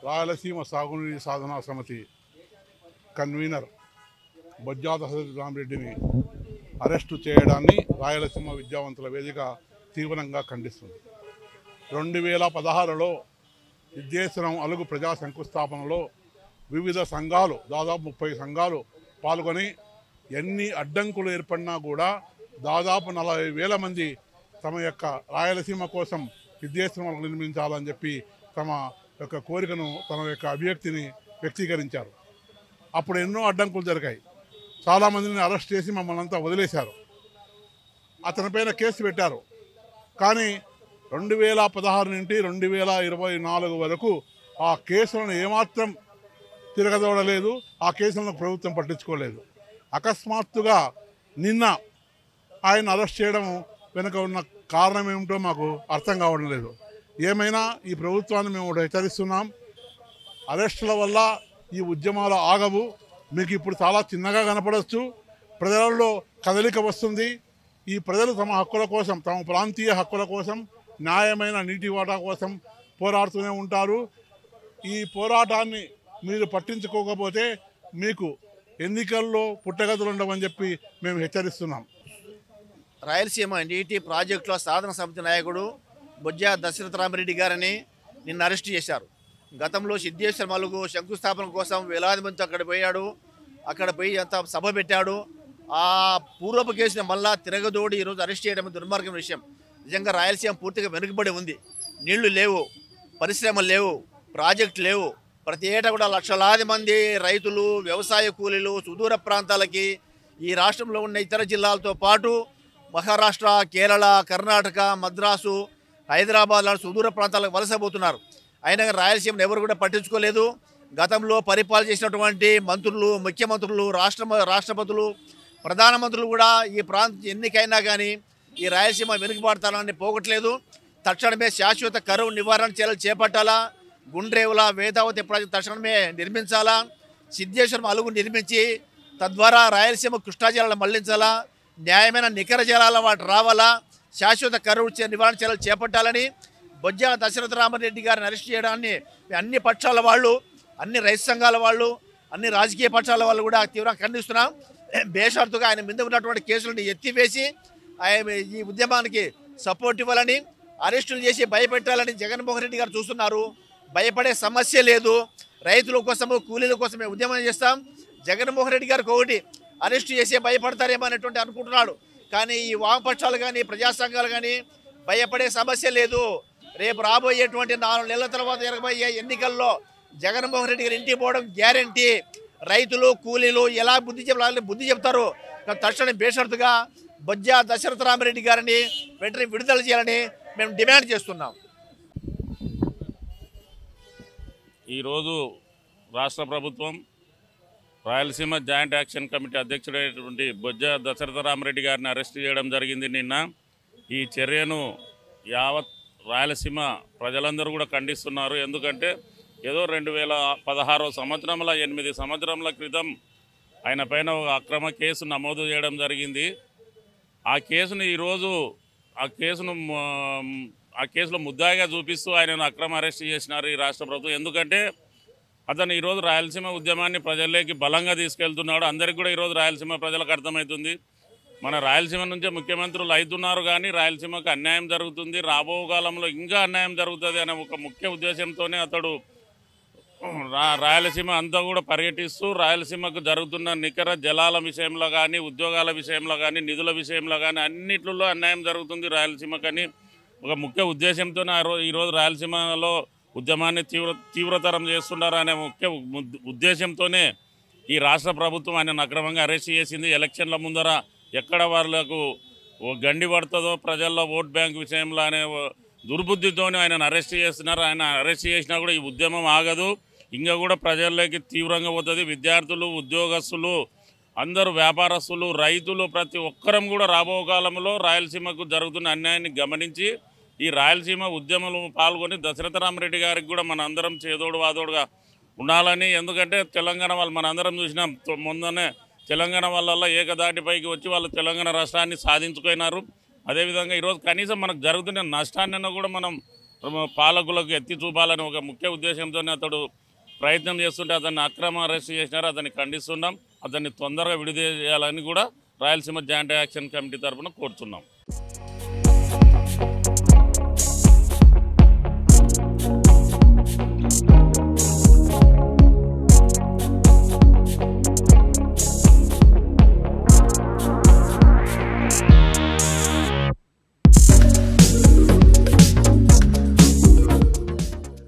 రాయలసీమ సాగునీటి సాధనా సమితి convener Bojja దశరథరామరెడ్డిని arrest చేయడాన్ని రాయలసీమ విద్యావంతుల వేదిక తీవ్రంగా ఖండిస్తుంది. 2016లో విద్యేశ్వరం అలుగు ప్రజా శంకుస్థాపనలో వివిధ సంఘాలు దాదాపు 30 సంఘాలు పాల్గొని ఎన్ని అడ్డంకులు ఏర్పడినా కూడా దాదాపు 40,000 మంది తమ యొక్క రాయలసీమ కోసం విద్యేశ్వరం నిర్మించాలని చెప్పి తమ యొక్క కోరికను తమ యొక్క అభివ్యక్తిని వ్యక్తీకరించారు. అప్పుడు ఎన్నో అడ్డంకులు జరిగాయి. చాలామందిని అరెస్ట్ చేసి మమ్మల్ని అంతా వదిలేశారు. అతనిపైన కేసు పెట్టారు. కానీ 2016 నుండి 2024 వరకు ఆ కేసులను ఏమాత్రం తిరగదోడలేదు. ఆ కేసులను ప్రభుత్వం పట్టించుకోలేదు. అకస్మాత్తుగా నిన్న ఆయన అరెస్ట్ చేయడం వెనుక ఉన్న కారణం ఏమిటో మాకు అర్థం కావడం లేదు. ఏమైనా ఈ ప్రభుత్వాన్ని మేము హెచ్చరిస్తున్నాం. అరెస్టుల వల్ల ఈ ఉద్యమాలు ఆగవు. మీకు ఇప్పుడు చాలా చిన్నగా కనపడవచ్చు. ప్రజలలో కదలిక వస్తుంది. ఈ ప్రజలు తమ హక్కుల కోసం, తమ ప్రాంతీయ హక్కుల కోసం, న్యాయమైన నీటి వాటా కోసం పోరాడుతూనే ఉంటారు. ఈ పోరాటాన్ని మీరు పట్టించుకోకపోతే మీకు ఎన్నికల్లో పుట్టగతులు ఉండవని చెప్పి మేము హెచ్చరిస్తున్నాం. రాయలసీమ నీటి ప్రాజెక్టుల సాధన సమితి నాయకుడు బొజ్జా దశరథరామరెడ్డి గారిని నిన్న అరెస్ట్ చేశారు. గతంలో సిద్ధేశ్వర మలుగు శంకుస్థాపన కోసం వేలాది మంది అక్కడ పోయాడు. అక్కడ పోయి అంత సభ పెట్టాడు. ఆ పూర్వపు కేసుని మళ్ళా తిరగదోడి ఈరోజు అరెస్ట్ చేయడం దుర్మార్గం విషయం. నిజంగా రాయలసీమ పూర్తిగా వెనుకబడి ఉంది. నీళ్లు లేవు, పరిశ్రమలు లేవు, ప్రాజెక్టు లేవు. ప్రతి ఏటా కూడా లక్షలాది మంది రైతులు, వ్యవసాయ కూలీలు సుదూర ప్రాంతాలకి ఈ రాష్ట్రంలో ఉన్న ఇతర జిల్లాలతో పాటు మహారాష్ట్ర, కేరళ, కర్ణాటక, మద్రాసు, హైదరాబాద్ లాంటి సుదూర ప్రాంతాలకు వలసపోతున్నారు. అయినా రాయలసీమను ఎవరు కూడా పట్టించుకోలేదు. గతంలో పరిపాలన చేసినటువంటి మంత్రులు, ముఖ్యమంత్రులు, రాష్ట్రపతులు, ప్రధానమంత్రులు కూడా ఈ ప్రాంతం ఎన్నికైనా కానీ ఈ రాయలసీమ వెనుకబాటుతనాన్ని పోగొట్టలేదు. తక్షణమే శాశ్వత కరువు నివారణ చర్యలు చేపట్టాలా. గుండ్రేవుల వేదావతి ప్రాజెక్టు తక్షణమే నిర్మించాలా. సిద్ధేశ్వరం అలుగు నిర్మించి తద్వారా రాయలసీమ కృష్ణా జలాలను మళ్లించాలా. న్యాయమైన నికర జలాల వాటి రావాలా. శాశ్వత కరువు నివారణ చర్యలు చేపట్టాలని బొజ్జా దశరథరామరెడ్డి గారిని అరెస్ట్ చేయడాన్ని అన్ని పక్షాల వాళ్ళు, అన్ని రైతు సంఘాల వాళ్ళు, అన్ని రాజకీయ పక్షాల వాళ్ళు కూడా తీవ్రంగా ఖండిస్తున్నాం. బేషరతుగా ఆయన మీద ఉన్నటువంటి కేసులను ఎత్తివేసి ఆయన ఈ ఉద్యమానికి సపోర్ట్ ఇవ్వాలని, అరెస్టులు చేసి భయపెట్టాలని జగన్మోహన్ రెడ్డి గారు చూస్తున్నారు. భయపడే సమస్య లేదు. రైతుల కోసము, కూలీల కోసమే ఉద్యమం చేస్తాం. జగన్మోహన్ రెడ్డి గారికి ఒకటి అరెస్టు చేసి భయపడతారేమో అనేటువంటి అనుకుంటున్నాడు. కానీ ఈ వామపక్షాలు కానీ, ప్రజా సంఘాలు కానీ భయపడే సమస్య లేదు. రేపు రాబోయేటువంటి 4 నెలల తర్వాత జరగబోయే ఎన్నికల్లో జగన్మోహన్ రెడ్డి గారు ఇంటికి పోవడం గ్యారంటీ. రైతులు, కూలీలు ఎలా బుద్ధి చెప్తారు. తక్షణం బేషరతుగా బొజ్జా దశరథరామరెడ్డి గారిని వెంటనే విడుదల చేయాలని మేము డిమాండ్ చేస్తున్నాం. ఈరోజు రాష్ట్ర ప్రభుత్వం రాయలసీమ జాయింట్ యాక్షన్ కమిటీ అధ్యక్షుడైనటువంటి బొజ్జా దశరథరామరెడ్డి గారిని అరెస్ట్ చేయడం జరిగింది నిన్న. ఈ చర్యను యావత్ రాయలసీమ ప్రజలందరూ కూడా ఖండిస్తున్నారు. ఎందుకంటే ఏదో 2016 సంవత్సరంలో 8 సంవత్సరాల క్రితం ఆయన పైన ఒక అక్రమ కేసు నమోదు చేయడం జరిగింది. ఆ కేసును ఈరోజు ఆ కేసులో ముద్దాయిగా చూపిస్తూ ఆయనను అక్రమ అరెస్ట్ చేసినారు ఈ రాష్ట్ర ప్రభుత్వం. ఎందుకంటే అతను ఈరోజు రాయలసీమ ఉద్యమాన్ని ప్రజల్లోకి బలంగా తీసుకెళ్తున్నాడు. అందరికీ కూడా ఈరోజు రాయలసీమ ప్రజలకు అర్థమవుతుంది. మన రాయలసీమ నుంచే ముఖ్యమంత్రులు అవుతున్నారు కానీ రాయలసీమకు అన్యాయం జరుగుతుంది, రాబో కాలంలో ఇంకా అన్యాయం జరుగుతుంది అనే ఒక ముఖ్య ఉద్దేశంతోనే అతడు రాయలసీమ అంతా కూడా పర్యటిస్తూ రాయలసీమకు జరుగుతున్న నికర జలాల విషయంలో కానీ, ఉద్యోగాల విషయంలో కానీ, నిధుల విషయంలో కానీ అన్నిట్లలో అన్యాయం జరుగుతుంది రాయలసీమకని ఒక ముఖ్య ఉద్దేశంతోనే ఈరోజు రాయలసీమలో ఉద్యమాన్ని తీవ్రతరం చేస్తున్నారు అనే ముఖ్య ఉద్దేశంతోనే ఈ రాష్ట్ర ప్రభుత్వం ఆయన అక్రమంగా అరెస్ట్ చేసింది. ఎలక్షన్ల ముందర ఎక్కడ వాళ్ళకు గండి పడుతుందో ప్రజల్లో ఓట్ బ్యాంక్ విషయంలో అనే దుర్బుద్ధితోనే ఆయనను అరెస్ట్ చేస్తున్నారు. ఆయన అరెస్ట్ చేసినా కూడా ఈ ఉద్యమం ఆగదు, ఇంకా కూడా ప్రజల్లోకి తీవ్రంగా పోతుంది. విద్యార్థులు, ఉద్యోగస్తులు, అందరూ వ్యాపారస్తులు, రైతులు ప్రతి ఒక్కరం కూడా రాబో కాలంలో రాయలసీమకు జరుగుతున్న అన్యాయాన్ని గమనించి ఈ రాయలసీమ ఉద్యమంలో పాల్గొని దశరథరామరెడ్డి గారికి కూడా మన అందరం చేదోడు వాదోడుగా ఉండాలని. ఎందుకంటే తెలంగాణ వాళ్ళు మన అందరం చూసినాం, మొన్ననే తెలంగాణ వాళ్ళల్లో ఏకదాటిపైకి వచ్చి వాళ్ళు తెలంగాణ రాష్ట్రాన్ని సాధించుకున్నారు. అదేవిధంగా ఈరోజు కనీసం మనకు జరుగుతున్న నష్టాన్ని కూడా మనం పాలకులకు ఎత్తి చూపాలని ఒక ముఖ్య ఉద్దేశంతోనే అతడు ప్రయత్నం చేస్తుంటే అతన్ని అక్రమ అరెస్ట్ చేసినారు. అతన్ని ఖండిస్తున్నాం. అతన్ని తొందరగా విడుదల చేయాలని కూడా రాయలసీమ జాయింట్ యాక్షన్ కమిటీ తరఫున కోరుతున్నాం.